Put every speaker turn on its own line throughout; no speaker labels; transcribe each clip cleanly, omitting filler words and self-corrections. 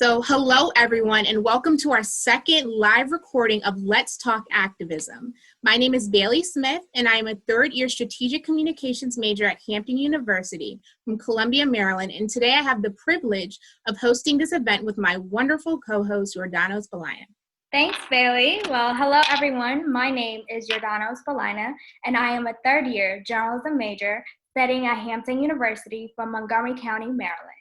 Hello everyone, and welcome to our second live recording of Let's Talk Activism. My name is Bailey Smith, and I am a third-year strategic communications major at Hampton University from Columbia, Maryland. And today I have the privilege of hosting this event with my wonderful co-host, Jordanos Balina.
Thanks, Bailey. Well, hello everyone. My name is Jordanos Balina, and I am a third-year journalism major studying at Hampton University from Montgomery County, Maryland.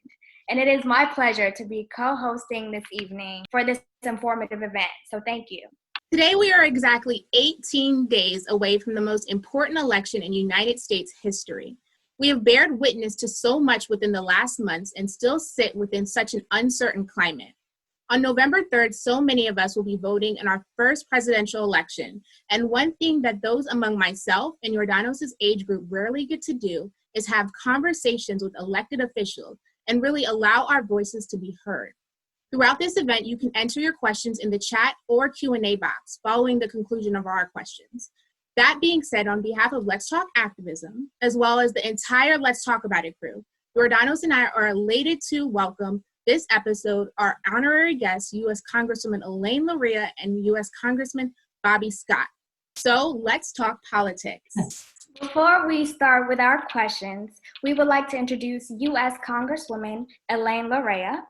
And it is my pleasure to be co-hosting this evening for this informative event. So thank you.
Today we are exactly 18 days away from the most important election in United States history. We have bared witness to so much within the last months and still sit within such an uncertain climate. On November 3rd, so many of us will be voting in our first presidential election. And one thing that those among myself and Jordanos' age group rarely get to do is have conversations with elected officials and really allow our voices to be heard. Throughout this event, you can enter your questions in the chat or Q&A box following the conclusion of our questions. That being said, on behalf of Let's Talk Activism, as well as the entire Let's Talk About It crew, Jordanos and I are elated to welcome this episode our honorary guests, U.S. Congresswoman Elaine Luria and U.S. Congressman Bobby Scott. So let's talk politics.
Before we start with our questions, we would like to introduce U.S. Congresswoman Elaine Luria.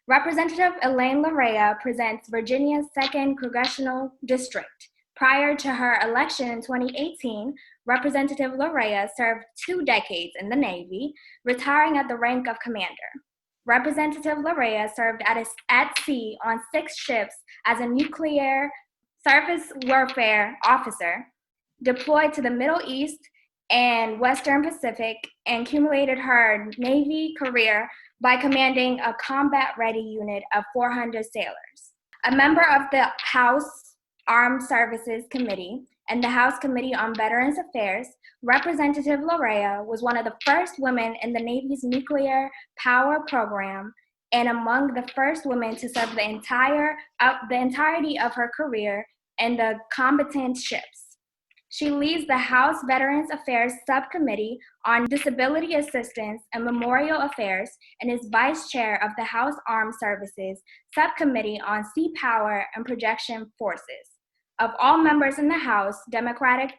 Representative Elaine Luria presents Virginia's 2nd Congressional District. Prior to her election in 2018, Representative Luria served 2 decades in the Navy, retiring at the rank of commander. Representative Luria served at sea on 6 ships as a nuclear surface warfare officer, deployed to the Middle East and Western Pacific, and accumulated her Navy career by commanding a combat-ready unit of 400 sailors. A member of the House Armed Services Committee and the House Committee on Veterans Affairs, Representative Luria was one of the first women in the Navy's nuclear power program and among the first women to serve the entirety of her career in the combatant ships. She leads the House Veterans Affairs Subcommittee on Disability Assistance and Memorial Affairs and is Vice Chair of the House Armed Services Subcommittee on Sea Power and Projection Forces. Of all members in the House Democratic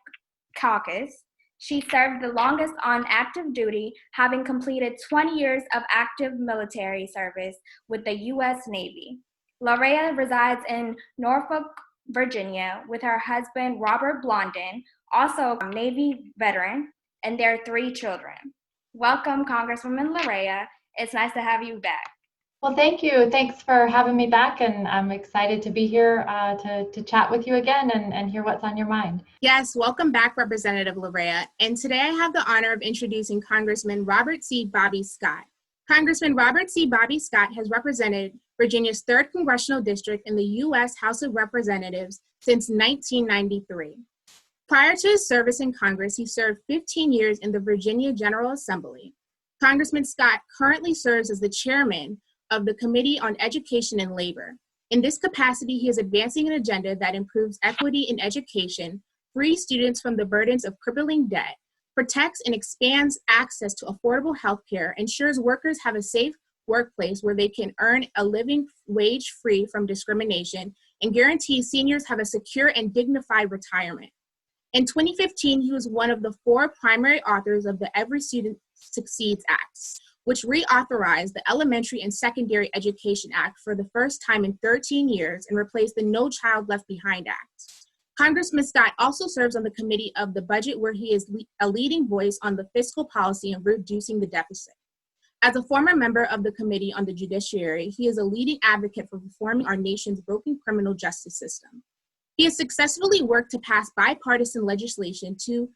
Caucus, she served the longest on active duty, having completed 20 years of active military service with the U.S. Navy. Luria resides in Norfolk, Virginia, with her husband, Robert Blondin, also a Navy veteran, and their 3 children. Welcome, Congresswoman Luria. It's nice to have you back.
Well, thank you. Thanks for having me back, and I'm excited to be here to chat with you again and hear what's on your mind.
Yes, welcome back, Representative Luria. And today I have the honor of introducing Congressman Robert C. Bobby Scott. Congressman Robert C. Bobby Scott has represented Virginia's 3rd Congressional District in the U.S. House of Representatives since 1993. Prior to his service in Congress, he served 15 years in the Virginia General Assembly. Congressman Scott currently serves as the chairman of the Committee on Education and Labor. In this capacity, he is advancing an agenda that improves equity in education, frees students from the burdens of crippling debt, protects and expands access to affordable health care, ensures workers have a safe workplace where they can earn a living wage free from discrimination, and guarantees seniors have a secure and dignified retirement. In 2015, he was one of the 4 primary authors of the Every Student Succeeds Act, which reauthorized the Elementary and Secondary Education Act for the first time in 13 years and replaced the No Child Left Behind Act. Congressman Scott also serves on the Committee of the Budget, where he is a leading voice on the fiscal policy and reducing the deficit. As a former member of the Committee on the Judiciary, he is a leading advocate for reforming our nation's broken criminal justice system. He has successfully worked to pass bipartisan legislation to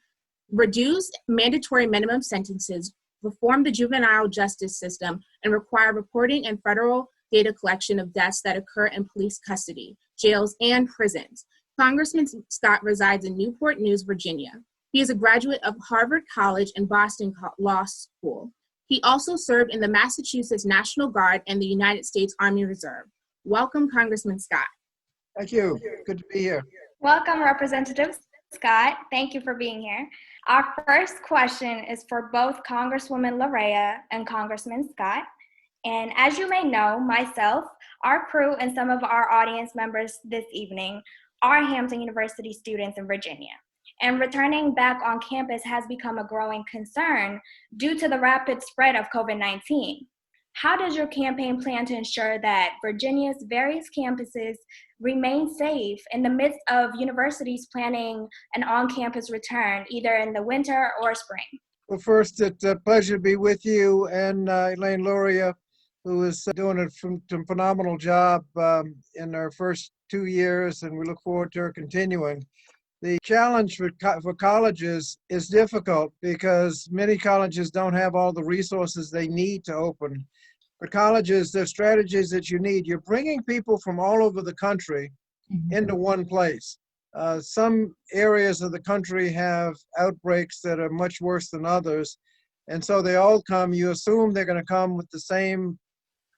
reduce mandatory minimum sentences, reform the juvenile justice system, and require reporting and federal data collection of deaths that occur in police custody, jails, and prisons. Congressman Scott resides in Newport News, Virginia. He is a graduate of Harvard College and Boston Law School. He also served in the Massachusetts National Guard and the United States Army Reserve. Welcome, Congressman Scott.
Thank you. Good to be here.
Welcome, Representative Scott. Thank you for being here. Our first question is for both Congresswoman Luria and Congressman Scott. And as you may know, myself, our crew, and some of our audience members this evening are Hampton University students in Virginia. And returning back on campus has become a growing concern due to the rapid spread of COVID-19. How does your campaign plan to ensure that Virginia's various campuses remain safe in the midst of universities planning an on-campus return, either in the winter or spring?
Well, first, it's a pleasure to be with you and Elaine Luria, who is doing a phenomenal job in her first 2 years, and we look forward to her continuing. The challenge for colleges is difficult because many colleges don't have all the resources they need to open. For colleges, there's strategies that you need. You're bringing people from all over the country into one place. Some areas of the country have outbreaks that are much worse than others. And so they all come, you assume they're going to come with the same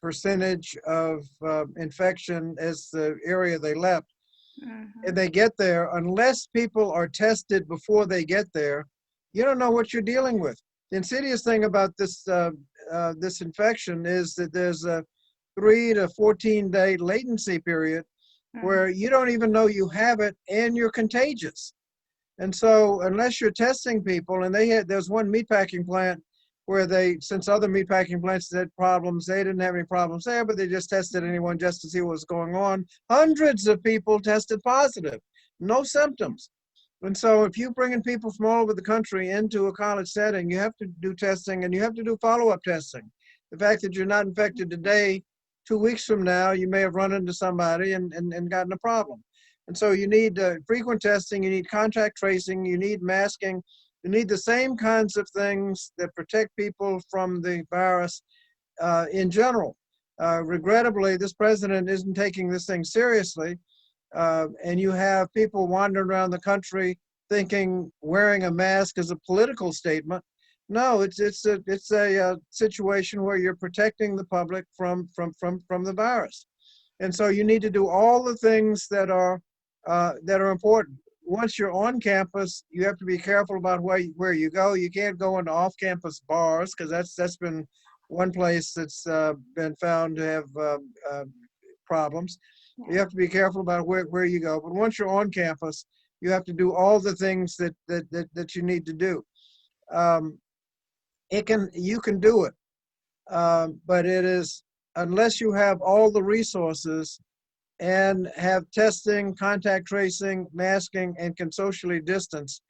percentage of infection as the area they left. And they get there, unless people are tested before they get there, you don't know what you're dealing with. The insidious thing about this this infection is that there's a 3 to 14-day latency period where you don't even know you have it and you're contagious. And so unless you're testing people, and there's one meatpacking plant where since other meatpacking plants had problems, they didn't have any problems there, but they just tested anyone just to see what was going on. Hundreds of people tested positive, no symptoms. And so if you bring in people from all over the country into a college setting, you have to do testing and you have to do follow-up testing. The fact that you're not infected today, 2 weeks from now, you may have run into somebody and gotten a problem. And so you need frequent testing, you need contact tracing, you need masking, you need the same kinds of things that protect people from the virus in general. Regrettably, this president isn't taking this thing seriously. And you have people wandering around the country thinking wearing a mask is a political statement. No, it's a situation where you're protecting the public from the virus. And so you need to do all the things that are important. Once you're on campus, you have to be careful about where you go. You can't go into off-campus bars because that's been one place that's been found to have problems. You have to be careful about where you go. But once you're on campus, you have to do all the things that you need to do. You can do it, but it is, unless you have all the resources and have testing, contact tracing, masking, and can socially distance,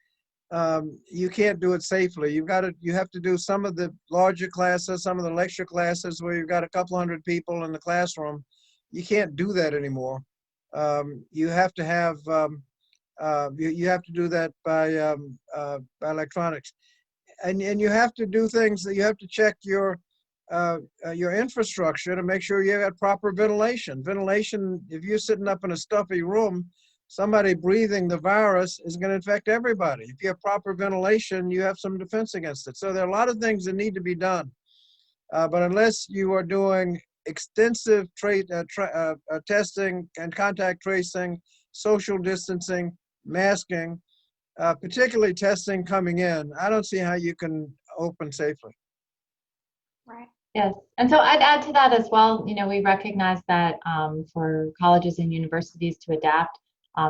you can't do it safely. You have to do some of the larger classes, some of the lecture classes where you've got a couple hundred people in the classroom. You can't do that anymore. You have to have you have to do that by electronics, and you have to do things that you have to check your infrastructure to make sure you have proper ventilation. Ventilation, if you're sitting up in a stuffy room, somebody breathing the virus is going to infect everybody. If you have proper ventilation, you have some defense against it. So there are a lot of things that need to be done. But unless you are doing extensive testing and contact tracing, social distancing, masking, particularly testing coming in, I don't see how you can open safely.
Right.
Yes, and so I'd add to that as well. You know, we recognize that for colleges and universities to adapt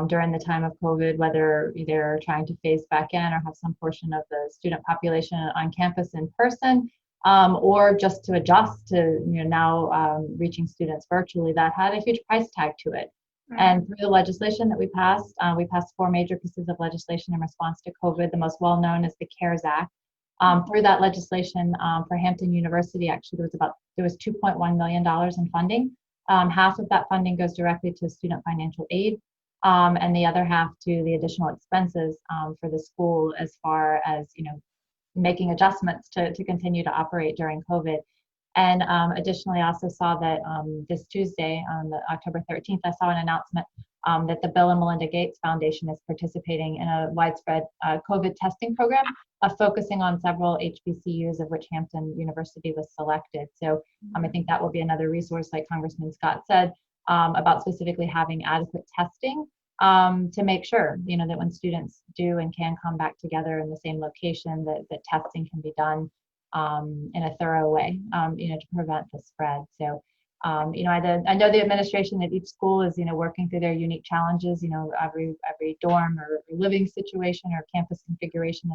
during the time of COVID, whether they're trying to phase back in or have some portion of the student population on campus in person, or just to adjust to now reaching students virtually, that had a huge price tag to it. And through the legislation that we passed 4 major pieces of legislation in response to COVID. The most well-known is the CARES Act. Through that legislation for Hampton University, actually there was $2.1 million in funding. Half of that funding goes directly to student financial aid, and the other half to the additional expenses for the school as far as making adjustments to continue to operate during COVID. And additionally, I also saw that this Tuesday, on the October 13th, I saw an announcement that the Bill and Melinda Gates Foundation is participating in a widespread COVID testing program, focusing on several HBCUs, of which Hampton University was selected. So I think that will be another resource, like Congressman Scott said, about specifically having adequate testing to make sure, that when students do and can come back together in the same location, that testing can be done in a thorough way, to prevent the spread. So, I know the administration at each school is, working through their unique challenges. Every dorm or living situation or campus configuration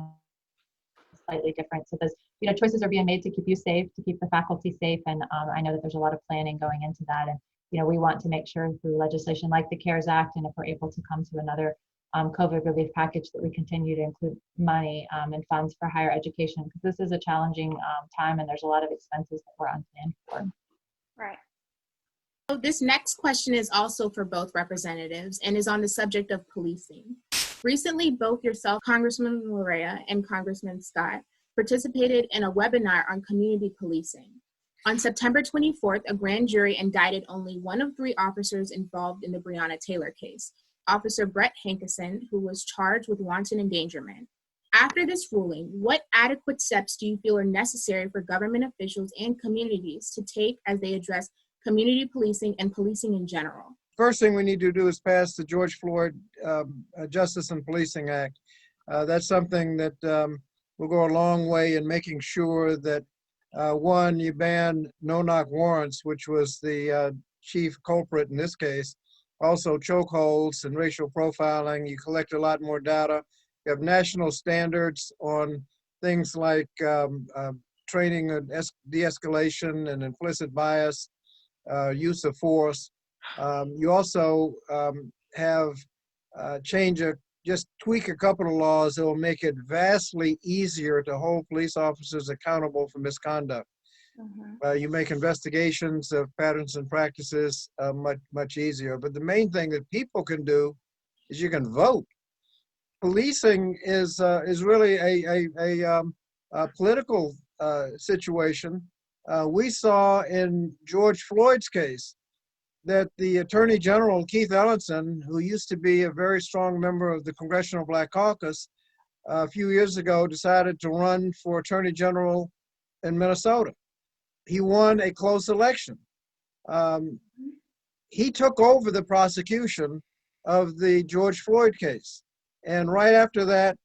is slightly different. So those, choices are being made to keep you safe, to keep the faculty safe. And I know that there's a lot of planning going into that. And, we want to make sure through legislation like the CARES Act, and if we're able to come to another COVID relief package, that we continue to include money and funds for higher education, because this is a challenging time and there's a lot of expenses that we're unplanned for.
Right.
So this next question is also for both representatives and is on the subject of policing. Recently, both yourself, Congressman Luria, and Congressman Scott participated in a webinar on community policing. On September 24th, a grand jury indicted only one of 3 officers involved in the Breonna Taylor case, Officer Brett Hankison, who was charged with wanton endangerment. After this ruling, what adequate steps do you feel are necessary for government officials and communities to take as they address community policing and policing in general?
First thing we need to do is pass the George Floyd Justice and Policing Act. That's something that will go a long way in making sure that, one, you ban no-knock warrants, which was the chief culprit in this case. Also chokeholds and racial profiling. You collect a lot more data. You have national standards on things like training and de-escalation and implicit bias, use of force. You also have just tweak a couple of laws that will make it vastly easier to hold police officers accountable for misconduct. You make investigations of patterns and practices much easier. But the main thing that people can do is you can vote. Policing is really a political situation. We saw in George Floyd's case that the Attorney General, Keith Ellison, who used to be a very strong member of the Congressional Black Caucus, a few years ago decided to run for Attorney General in Minnesota. He won a close election. He took over the prosecution of the George Floyd case. And right after that,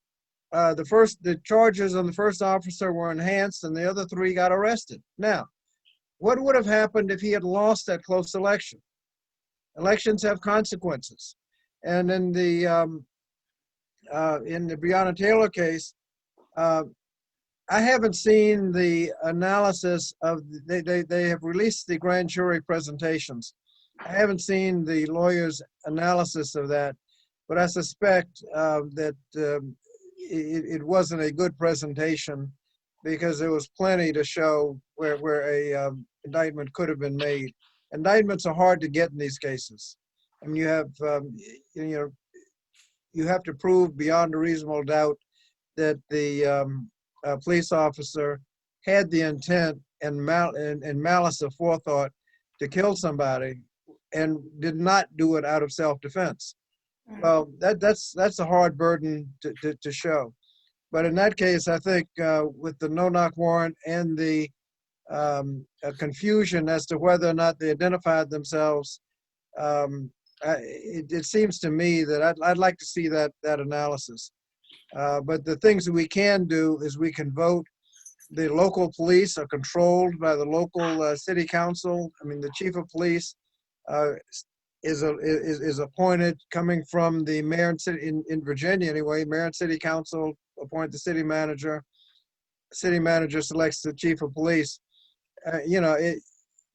the charges on the first officer were enhanced and the other 3 got arrested. Now, what would have happened if he had lost that close election? Elections have consequences. And in the Breonna Taylor case, I haven't seen the analysis of, they have released the grand jury presentations. I haven't seen the lawyer's analysis of that, but I suspect that it wasn't a good presentation, because there was plenty to show where a indictment could have been made. Indictments are hard to get in these cases. I mean, you have to prove beyond a reasonable doubt that the police officer had the intent and malice of forethought to kill somebody and did not do it out of self-defense. Well, that's a hard burden to show. But in that case, I think with the no-knock warrant and the confusion as to whether or not they identified themselves, it seems to me that I'd like to see that analysis. But the things that we can do is we can vote. The local police are controlled by the local city council. I mean, the chief of police is appointed coming from the mayor and city in Virginia anyway. Mayor and city council appoint the city manager. City manager selects the chief of police.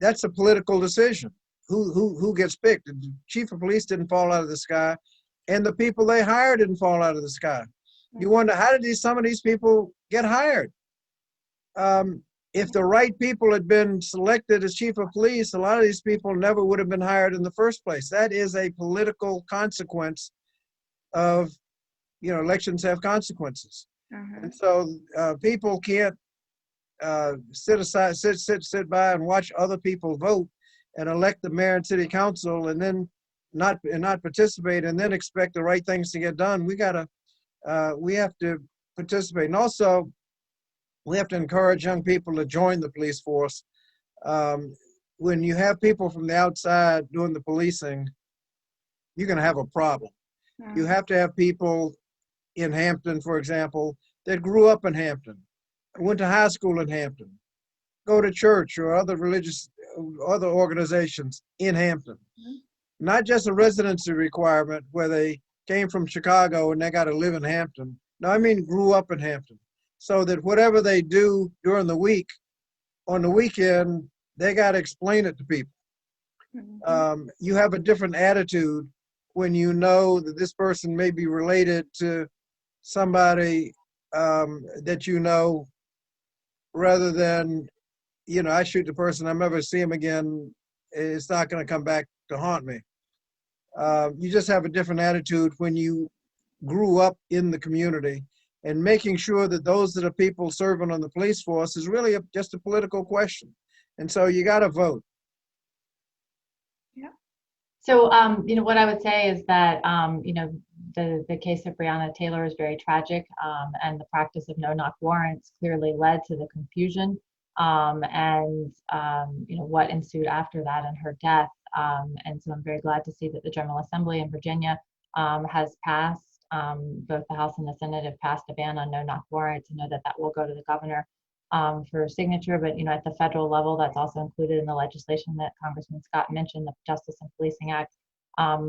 That's a political decision. Who gets picked? The chief of police didn't fall out of the sky, and the people they hired didn't fall out of the sky. You wonder, how did some of these people get hired? If the right people had been selected as chief of police, a lot of these people never would have been hired in the first place. That is a political consequence of, elections have consequences. And so people can't sit by and watch other people vote and elect the mayor and city council and then not participate and then expect the right things to get done. We have to participate. And also, we have to encourage young people to join the police force. When you have people from the outside doing the policing, you're going to have a problem. You have to have people in Hampton, for example, that grew up in Hampton. went to high school in Hampton, go to church or other organizations in Hampton. Not just a residency requirement where they came from Chicago and they got to live in Hampton. No, I mean grew up in Hampton, so that whatever they do during the week, on the weekend, they got to explain it to people. You have a different attitude when you know that this person may be related to somebody that you know, rather than, I shoot the person, I'm never see him again, it's not going to come back to haunt me. You just have a different attitude when you grew up in the community, and making sure that those that are people serving on the police force is really just a political question. And so you got to vote.
Yeah.
So, what I would say is that, the case of Breonna Taylor is very tragic, and the practice of no-knock warrants clearly led to the confusion, what ensued after that and her death. And so I'm very glad to see that the General Assembly in Virginia has passed, both the House and the Senate have passed a ban on no-knock warrants. I know that will go to the governor for signature, but at the federal level, that's also included in the legislation that Congressman Scott mentioned, the Justice and Policing Act,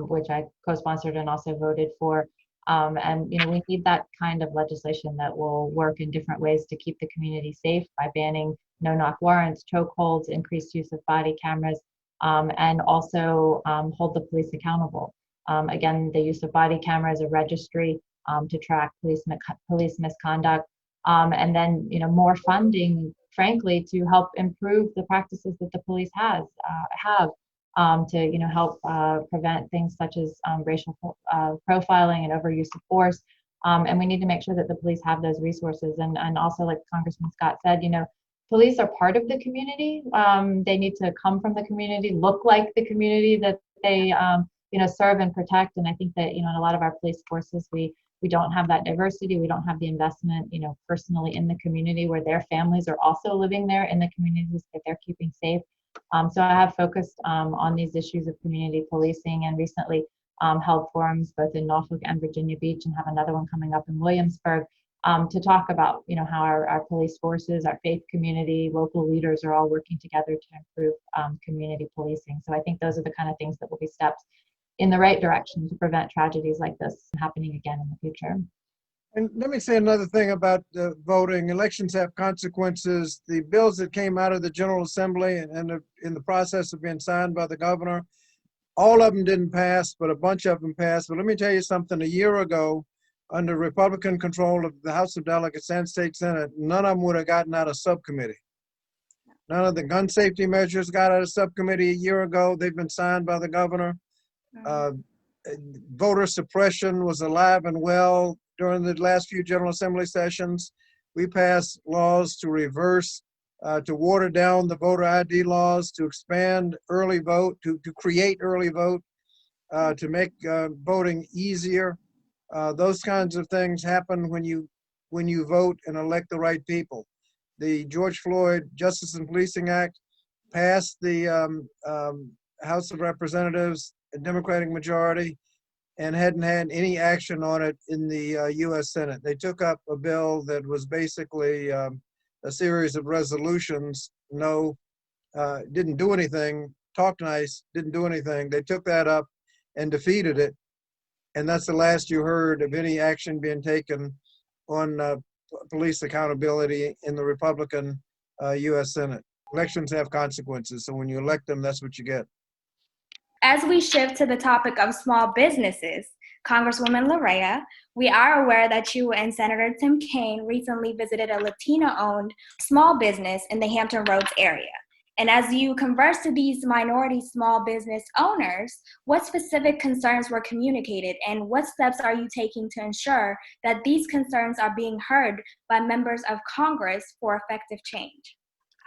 which I co-sponsored and also voted for. We need that kind of legislation that will work in different ways to keep the community safe by banning no-knock warrants, chokeholds, increased use of body cameras, and also hold the police accountable. Again, the use of body cameras, a registry to track police misconduct, and then more funding, frankly, to help improve the practices that the police have to help prevent things such as racial profiling and overuse of force. And we need to make sure that the police have those resources. And also, like Congressman Scott said, police are part of the community. They need to come from the community, look like the community that they serve and protect. And I think that in a lot of our police forces, we don't have that diversity. We don't have the investment, personally in the community where their families are also living there in the communities that they're keeping safe. So I have focused on these issues of community policing, and recently held forums both in Norfolk and Virginia Beach, and have another one coming up in Williamsburg to talk about how our police forces, our faith community, local leaders are all working together to improve community policing. So I think those are the kind of things that will be steps in the right direction to prevent tragedies like this happening again in the future.
And let me say another thing about voting. Elections have consequences. The bills that came out of the General Assembly and in the process of being signed by the governor, all of them didn't pass, but a bunch of them passed. But let me tell you something. A year ago, under Republican control of the House of Delegates and State Senate, none of them would have gotten out of subcommittee. None of the gun safety measures got out of subcommittee a year ago. They've been signed by the governor. Voter suppression was alive and well during the last few General Assembly sessions. We passed laws to reverse, to water down the voter ID laws, to expand early vote, to create early vote, to make voting easier. Those kinds of things happen when you vote and elect the right people. The George Floyd Justice and Policing Act passed the House of Representatives, a Democratic majority, and hadn't had any action on it in the U.S. Senate. They took up a bill that was basically a series of resolutions. Didn't do anything, talked nice, didn't do anything. They took that up and defeated it. And that's the last you heard of any action being taken on police accountability in the Republican U.S. Senate. Elections have consequences, so when you elect them, that's what you get.
As we shift to the topic of small businesses, Congresswoman Luria, we are aware that you and Senator Tim Kaine recently visited a Latino-owned small business in the Hampton Roads area. And as you converse to these minority small business owners, what specific concerns were communicated, and what steps are you taking to ensure that these concerns are being heard by members of Congress for effective change?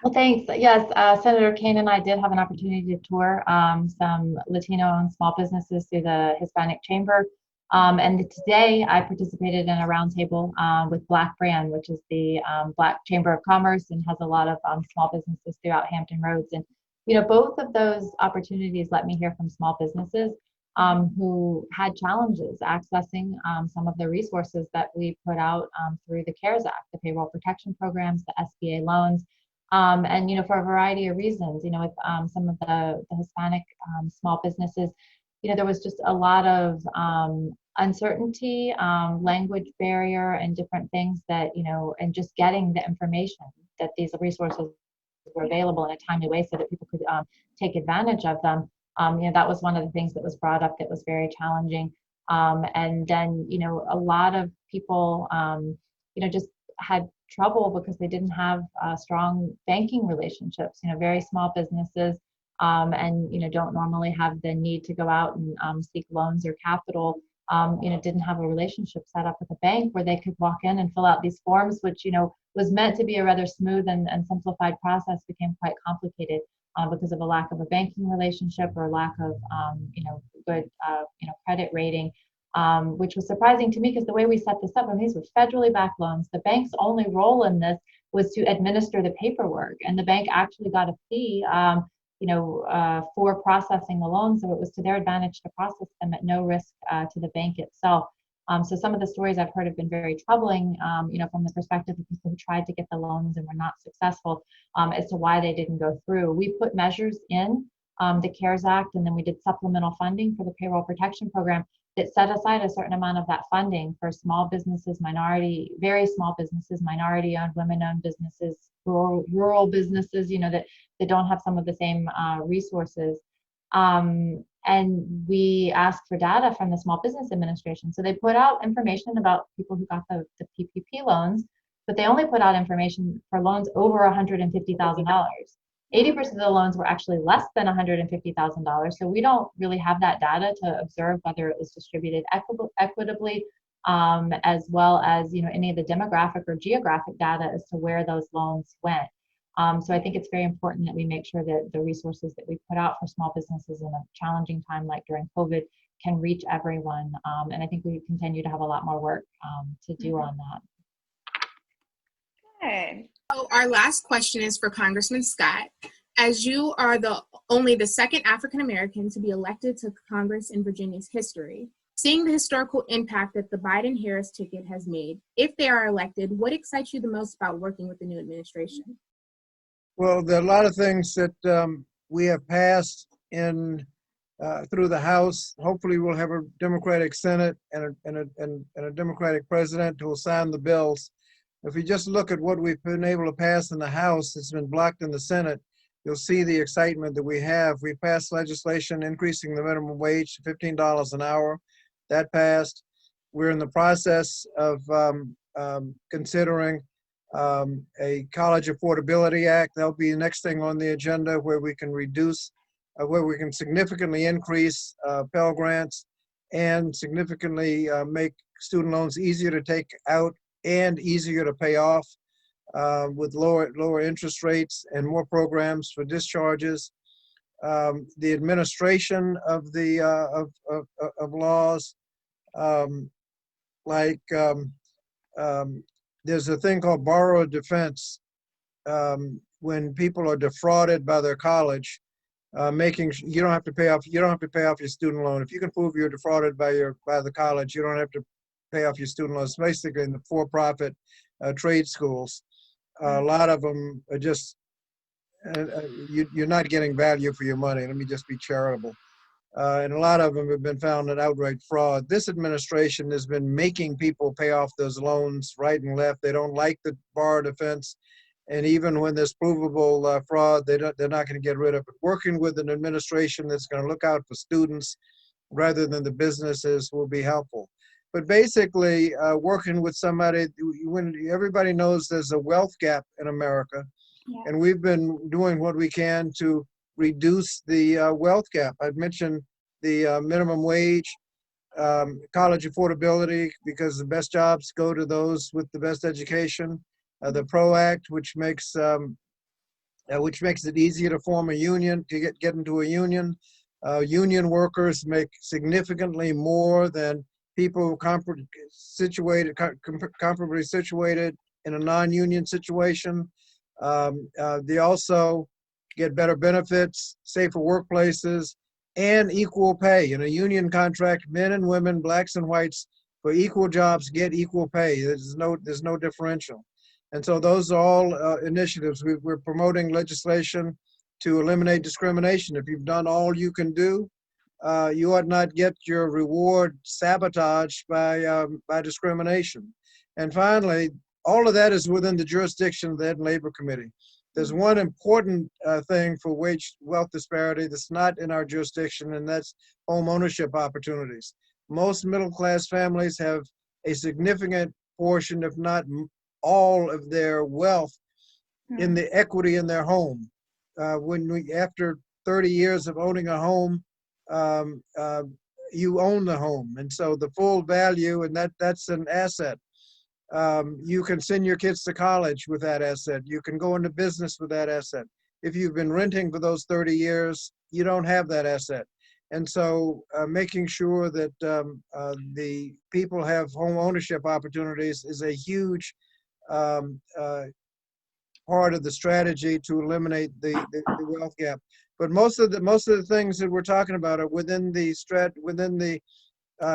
Well, thanks. Yes, Senator Kaine and I did have an opportunity to tour some Latino-owned small businesses through the Hispanic Chamber. And today I participated in a roundtable with Black Brand, which is the Black Chamber of Commerce and has a lot of small businesses throughout Hampton Roads. And, both of those opportunities let me hear from small businesses who had challenges accessing some of the resources that we put out through the CARES Act, the payroll protection programs, the SBA loans, and for a variety of reasons. With some of the Hispanic small businesses, there was just a lot of uncertainty, language barrier, and different things that and just getting the information that these resources were available in a timely way so that people could take advantage of them. That was one of the things that was brought up that was very challenging. And then, a lot of people, just had trouble because they didn't have strong banking relationships, very small businesses, and, don't normally have the need to go out and seek loans or capital, didn't have a relationship set up with a bank where they could walk in and fill out these forms, which, was meant to be a rather smooth and simplified process, became quite complicated. Because of a lack of a banking relationship or lack of, good, credit rating, which was surprising to me because the way we set this up, these were federally backed loans. The bank's only role in this was to administer the paperwork, and the bank actually got a fee, for processing the loans. So it was to their advantage to process them at no risk to the bank itself. So some of the stories I've heard have been very troubling, from the perspective of people who tried to get the loans and were not successful, as to why they didn't go through. We put measures in the CARES Act, and then we did supplemental funding for the payroll protection program that set aside a certain amount of that funding for small businesses, very small businesses, minority-owned, women-owned businesses, rural businesses, that don't have some of the same resources. And we asked for data from the Small Business Administration. So they put out information about people who got the PPP loans, but they only put out information for loans over $150,000. 80% of the loans were actually less than $150,000. So we don't really have that data to observe whether it was distributed equitably, as well as any of the demographic or geographic data as to where those loans went. So I think it's very important that we make sure that the resources that we put out for small businesses in a challenging time like during COVID can reach everyone. And I think we continue to have a lot more work to do on that.
Good.
So our last question is for Congressman Scott. As you are only the second African American to be elected to Congress in Virginia's history, seeing the historical impact that the Biden-Harris ticket has made, if they are elected, what excites you the most about working with the new administration?
Well, there are a lot of things that we have passed through the House. Hopefully, we'll have a Democratic Senate and a Democratic president who will sign the bills. If you just look at what we've been able to pass in the House, it's been blocked in the Senate. You'll see the excitement that we have. We passed legislation increasing the minimum wage to $15 an hour. That passed. We're in the process of considering a College Affordability Act. That'll be the next thing on the agenda, where we can significantly increase Pell Grants and significantly make student loans easier to take out and easier to pay off, with lower interest rates and more programs for discharges. The administration of laws, there's a thing called borrower defense. When people are defrauded by their college, you don't have to pay off your student loan. If you can prove you're defrauded by the college, you don't have to pay off your student loans. Basically, in the for-profit trade schools, a lot of them are just you're not getting value for your money. Let me just be charitable. And a lot of them have been found in outright fraud. This administration has been making people pay off those loans right and left. They don't like the borrower defense. And even when there's provable fraud, they're not going to get rid of it. Working with an administration that's going to look out for students rather than the businesses will be helpful. But basically, working with somebody, when everybody knows there's a wealth gap in America,
Yeah.
and we've been doing what we can to reduce the wealth gap. I'd mentioned the minimum wage, college affordability, because the best jobs go to those with the best education. The PRO Act, which makes it easier to form a union, to get into a union. Union workers make significantly more than people comparably situated in a non-union situation. They also get better benefits, safer workplaces, and equal pay. In a union contract, men and women, blacks and whites, for equal jobs get equal pay. There's no differential. And so those are all initiatives. We're promoting legislation to eliminate discrimination. If you've done all you can do, you ought not get your reward sabotaged by discrimination. And finally, all of that is within the jurisdiction of the Ed and Labor Committee. There's one important thing for wage wealth disparity that's not in our jurisdiction, and that's home ownership opportunities. Most middle-class families have a significant portion, if not all of their wealth in the equity in their home. After 30 years of owning a home, you own the home. And so the full value, and that's an asset. You can send your kids to college with that asset. You can go into business with that asset. If you've been renting for those 30 years, you don't have that asset. And so making sure that the people have home ownership opportunities is a huge part of the strategy to eliminate the wealth gap. But most of the things that we're talking about are within the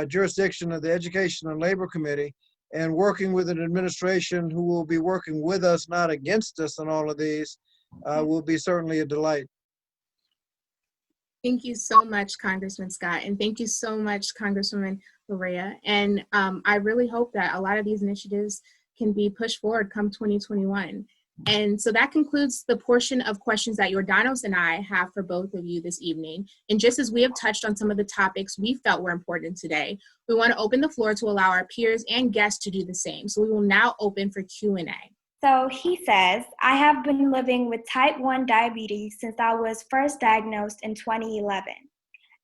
jurisdiction of the Education and Labor Committee, and working with an administration who will be working with us, not against us, on all of these, will be certainly a delight.
Thank you so much, Congressman Scott, and thank you so much, Congresswoman Luria. And I really hope that a lot of these initiatives can be pushed forward come 2021. And so that concludes the portion of questions that Jordanos and I have for both of you this evening. And just as we have touched on some of the topics we felt were important today, we want to open the floor to allow our peers and guests to do the same. So we will now open for Q&A.
So he says, I have been living with type 1 diabetes since I was first diagnosed in 2011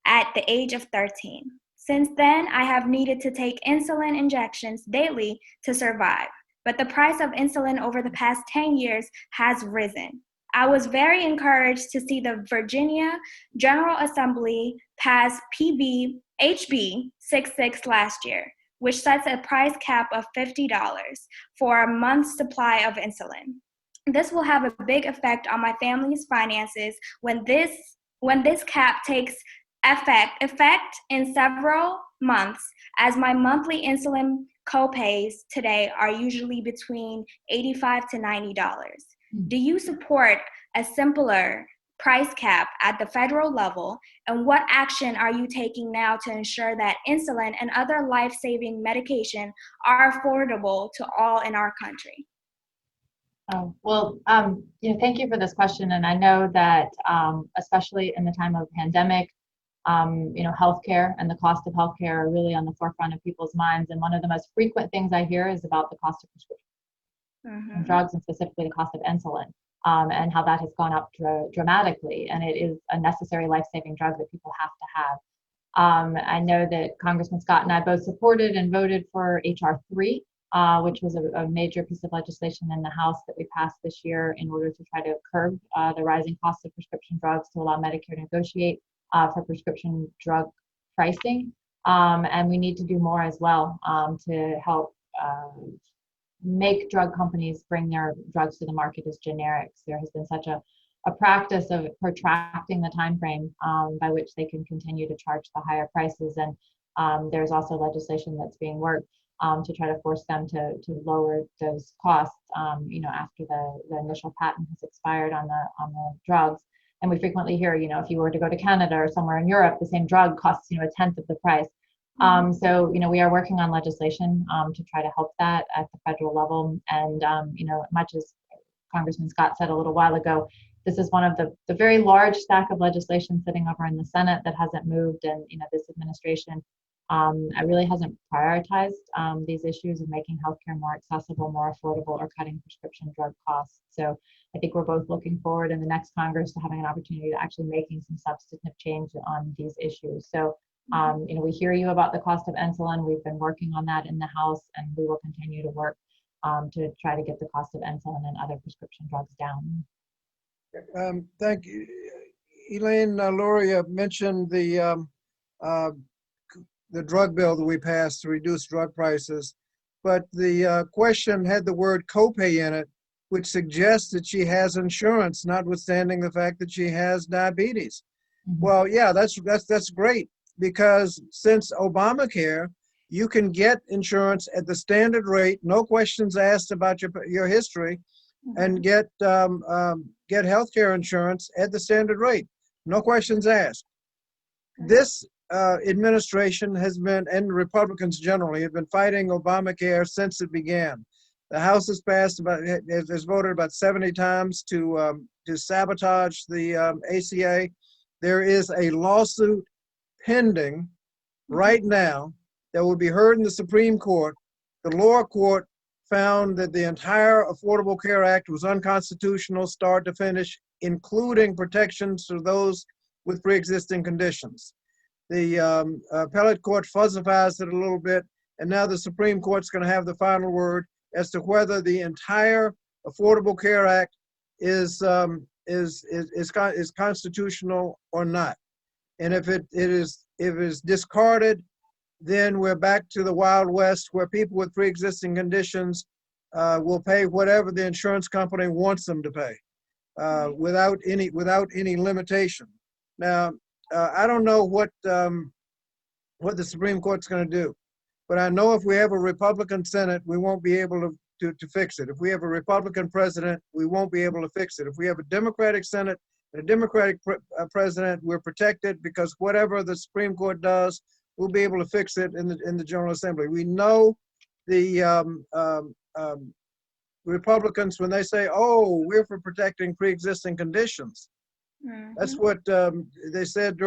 at the age of 13. Since then, I have needed to take insulin injections daily to survive. But the price of insulin over the past 10 years has risen. I was very encouraged to see the Virginia General Assembly pass HB 66 last year, which sets a price cap of $50 for a month's supply of insulin. This will have a big effect on my family's finances when this cap takes effect in several months, as my monthly insulin co-pays today are usually between $85 to $90. Do you support a simpler price cap at the federal level, and what action are you taking now to ensure that insulin and other life-saving medication are affordable to all in our country?
Oh, well, thank you for this question. And I know that especially in the time of pandemic, healthcare and the cost of healthcare are really on the forefront of people's minds. And one of the most frequent things I hear is about the cost of prescription drugs, and specifically the cost of insulin, and how that has gone up dramatically. And it is a necessary life-saving drug that people have to have. I know that Congressman Scott and I both supported and voted for H.R. 3, which was a major piece of legislation in the House that we passed this year in order to try to curb the rising cost of prescription drugs, to allow Medicare to negotiate for prescription drug pricing. And we need to do more as well to help make drug companies bring their drugs to the market as generics. There has been such a practice of protracting the time frame by which they can continue to charge the higher prices. And there's also legislation that's being worked to try to force them to lower those costs, after the initial patent has expired on the drugs. And we frequently hear, if you were to go to Canada or somewhere in Europe, the same drug costs, a tenth of the price. So, we are working on legislation to try to help that at the federal level. And, much as Congressman Scott said a little while ago, this is one of the very large stack of legislation sitting over in the Senate that hasn't moved. And, this administration really hasn't prioritized these issues of making healthcare more accessible, more affordable, or cutting prescription drug costs. So I think we're both looking forward in the next Congress to having an opportunity to actually making some substantive change on these issues. So, we hear you about the cost of insulin. We've been working on that in the House, and we will continue to work to try to get the cost of insulin and other prescription drugs down.
Thank you. Elaine, Luria mentioned the drug bill that we passed to reduce drug prices, but the question had the word copay in it, which suggests that she has insurance, notwithstanding the fact that she has diabetes. Well, yeah, that's great, because since Obamacare, you can get insurance at the standard rate, no questions asked about your history, and get health care insurance at the standard rate, no questions asked. This administration has been, and Republicans generally, have been fighting Obamacare since it began. The House has voted about 70 times to sabotage the ACA. There is a lawsuit pending right now that will be heard in the Supreme Court. The lower court found that the entire Affordable Care Act was unconstitutional, start to finish, including protections for those with pre-existing conditions. The appellate court fussifies it a little bit, and now the Supreme Court's going to have the final word as to whether the entire Affordable Care Act is constitutional or not. And if it is discarded, then we're back to the Wild West, where people with pre-existing conditions will pay whatever the insurance company wants them to pay, without any limitation. Now, I don't know what the Supreme Court's going to do, but I know if we have a Republican Senate, we won't be able to fix it. If we have a Republican president, we won't be able to fix it. If we have a Democratic Senate and a Democratic president, we're protected, because whatever the Supreme Court does, we'll be able to fix it in the General Assembly. We know the Republicans, when they say, "Oh, we're for protecting pre-existing conditions," that's what they said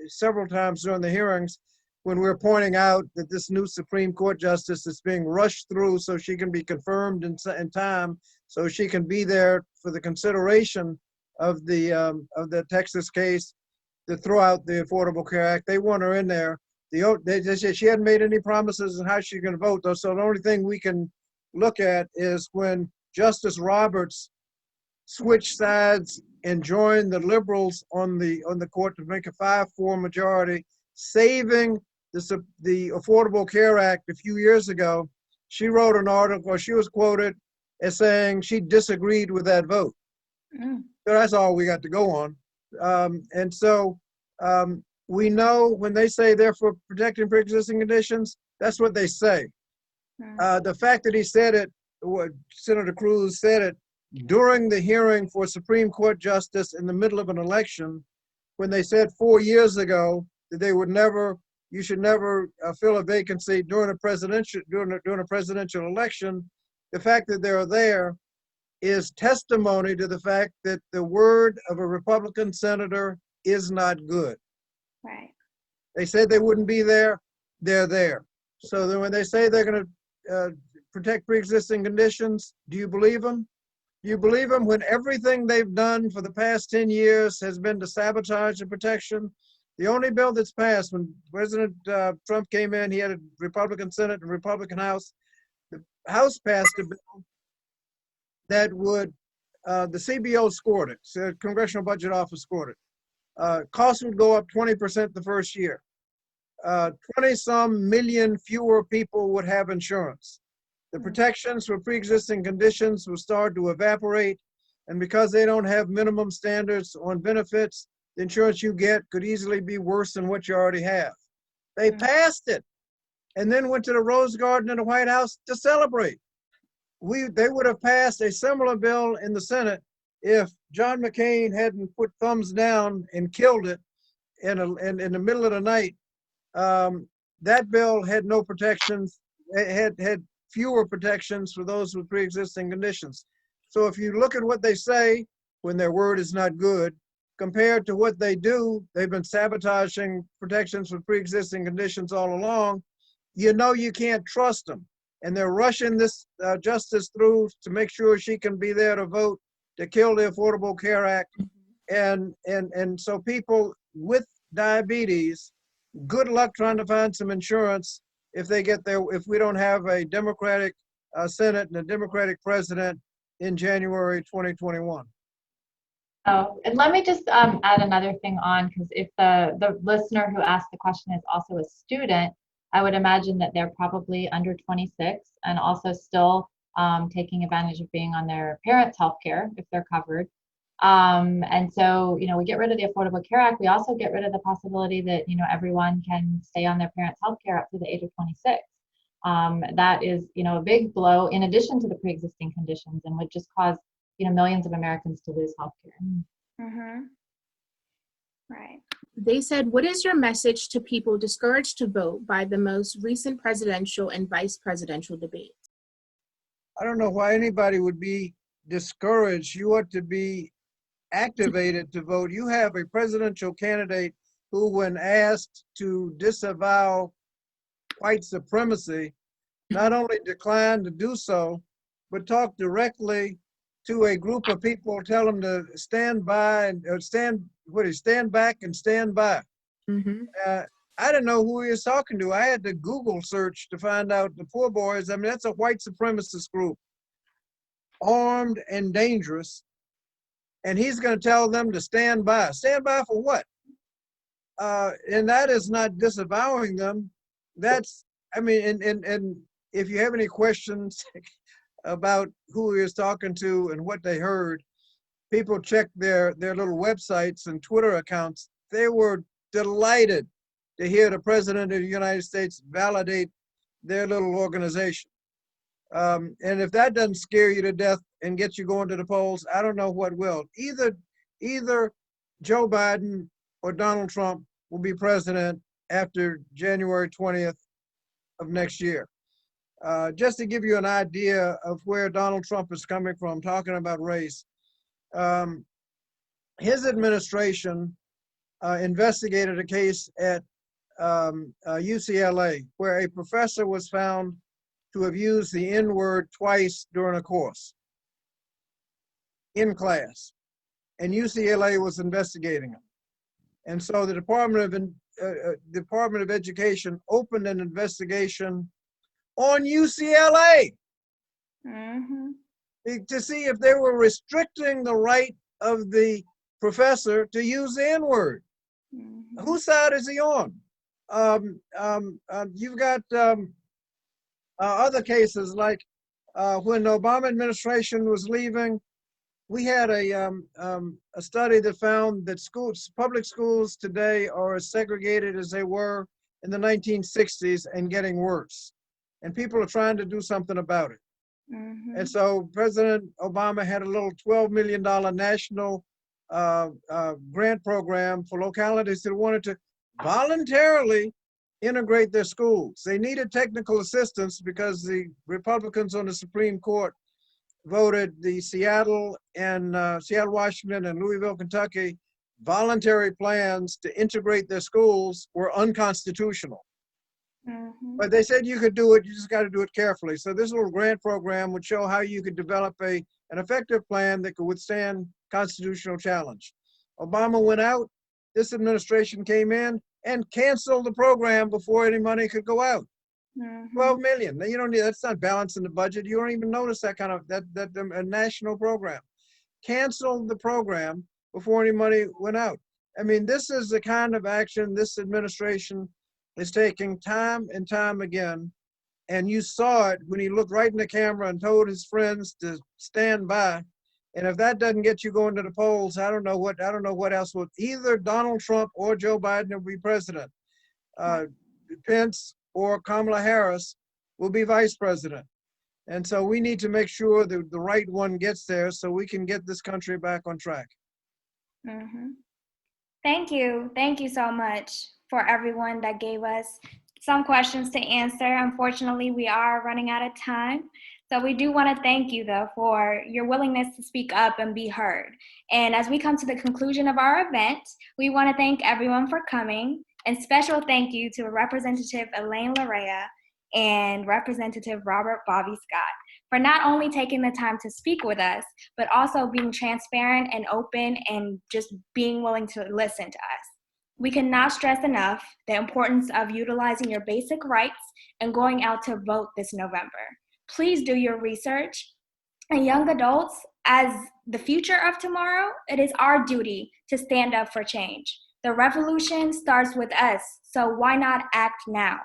several times during the hearings, when we were pointing out that this new Supreme Court justice is being rushed through so she can be confirmed in time, so she can be there for the consideration of the Texas case to throw out the Affordable Care Act. They want her in there. They said she hadn't made any promises on how she's going to vote, though. So the only thing we can look at is when Justice Roberts switched sides and joined the liberals on the court to make a 5-4 majority, saving the Affordable Care Act a few years ago. She wrote an article, she was quoted as saying she disagreed with that vote. So that's all we got to go on. And so we know when they say they're for protecting pre-existing conditions, that's what they say. The fact that he said it, Senator Cruz said it during the hearing for Supreme Court justice in the middle of an election, when they said 4 years ago that you should never fill a vacancy during a presidential election. The fact that they're there is testimony to the fact that the word of a Republican senator is not good.
Right.
They said they wouldn't be there, they're there. So then when they say they're going to protect pre-existing conditions, do you believe them? Do you believe them when everything they've done for the past 10 years has been to sabotage the protection? The only bill that's passed, when President Trump came in, he had a Republican Senate and Republican House. The House passed a bill that would, the CBO scored it, so the Congressional Budget Office scored it. Costs would go up 20% the first year. 20-some million fewer people would have insurance. The protections for pre-existing conditions will start to evaporate, and because they don't have minimum standards on benefits, the insurance you get could easily be worse than what you already have. They passed it, and then went to the Rose Garden in the White House to celebrate. They would have passed a similar bill in the Senate if John McCain hadn't put thumbs down and killed it in the middle of the night. That bill had no protections, had fewer protections for those with pre-existing conditions. So if you look at what they say when their word is not good, compared to what they do, they've been sabotaging protections for pre-existing conditions all along. You know you can't trust them. And they're rushing this justice through to make sure she can be there to vote to kill the Affordable Care Act. And so people with diabetes, good luck trying to find some insurance if they get there, if we don't have a Democratic Senate and a Democratic president in January 2021.
Oh, and let me just add another thing on, because if the listener who asked the question is also a student, I would imagine that they're probably under 26 and also still taking advantage of being on their parents' health care if they're covered. And so, we get rid of the Affordable Care Act. We also get rid of the possibility that, everyone can stay on their parents' health care up to the age of 26. That is, a big blow in addition to the pre-existing conditions, and would just cause, millions of Americans to lose health care.
Mm-hmm. Right.
They said, what is your message to people discouraged to vote by the most recent presidential and vice presidential debates?
I don't know why anybody would be discouraged. You ought to be activated to vote. You have a presidential candidate who, when asked to disavow white supremacy, not only declined to do so, but talked directly to a group of people, tell them to stand by and stand back and stand by.
Mm-hmm.
I didn't know who he was talking to. I had to Google search to find out the Poor Boys. I mean, that's a white supremacist group, armed and dangerous. And he's going to tell them to stand by. Stand by for what? And that is not disavowing them. That's, I mean, and if you have any questions about who he was talking to and what they heard, people checked their little websites and Twitter accounts. They were delighted to hear the President of the United States validate their little organization. And if that doesn't scare you to death and get you going to the polls, I don't know what will. Either Joe Biden or Donald Trump will be president after January 20th of next year. Just to give you an idea of where Donald Trump is coming from, talking about race, his administration investigated a case at UCLA where a professor was found to have used the N-word twice during a course in class, and UCLA was investigating him. And so the Department of Education opened an investigation on UCLA to see if they were restricting the right of the professor to use the N-word. Whose side is he on? You've got other cases like when the Obama administration was leaving, we had a study that found that public schools today are as segregated as they were in the 1960s and getting worse. And people are trying to do something about it. And so President Obama had a little $12 million national grant program for localities that wanted to voluntarily integrate their schools. They needed technical assistance because the Republicans on the Supreme Court voted the Seattle, Washington, and Louisville, Kentucky voluntary plans to integrate their schools were unconstitutional. But they said you could do it, you just got to do it carefully. So this little grant program would show how you could develop an effective plan that could withstand constitutional challenge. Obama went out, this administration came in and canceled the program before any money could go out. 12 million. You don't need, that's not balancing the budget. You don't even notice that kind of, a national program. Canceled the program before any money went out. I mean, this is the kind of action this administration is taking time and time again. And you saw it when he looked right in the camera and told his friends to stand by. And if that doesn't get you going to the polls, I don't know what else will. Either Donald Trump or Joe Biden will be president. Pence or Kamala Harris will be vice president. And so we need to make sure that the right one gets there so we can get this country back on track.
Thank you. Thank you so much for everyone that gave us some questions to answer. Unfortunately, we are running out of time. So we do want to thank you, though, for your willingness to speak up and be heard. And as we come to the conclusion of our event, we want to thank everyone for coming. And special thank you to Representative Elaine Luria and Representative Robert Bobby Scott for not only taking the time to speak with us, but also being transparent and open and just being willing to listen to us. We cannot stress enough the importance of utilizing your basic rights and going out to vote this November. Please do your research. And young adults, as the future of tomorrow, it is our duty to stand up for change. The revolution starts with us, so why not act now?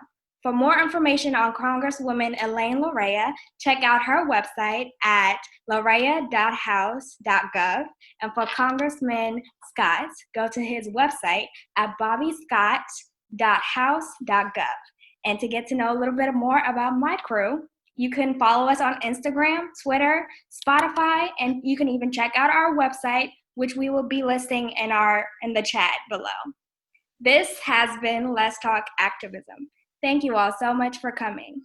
For more information on Congresswoman Elaine Luria, check out her website at luria.house.gov. And for Congressman Scott, go to his website at bobbyscott.house.gov. And to get to know a little bit more about my crew, you can follow us on Instagram, Twitter, Spotify, and you can even check out our website, which we will be listing in the chat below. This has been Let's Talk Activism. Thank you all so much for coming.